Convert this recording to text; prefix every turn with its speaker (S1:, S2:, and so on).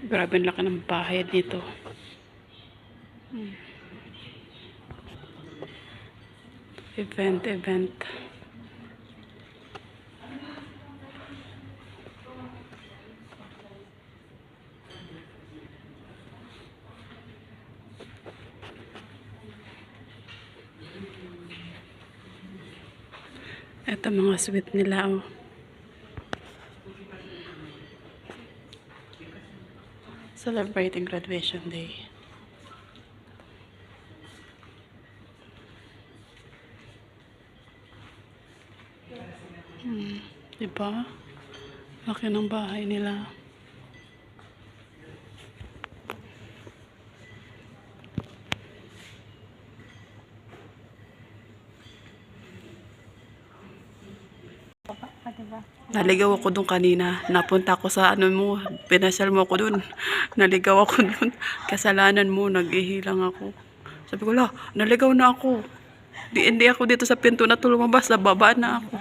S1: Grabe ang laki ng bahay dito. Event. Ito mga sweet nila, oh. Celebrating graduation day. Diba? Laki ng bahay nila. Naligaw ako dun kanina. Napunta ako sa ano mo, pinasyal mo ako dun. Naligaw ako dun. Kasalanan mo, nag-ihilang ako. Sabi ko, naligaw na ako. Hindi ako dito sa pinto na to lumabas, nababa na ako.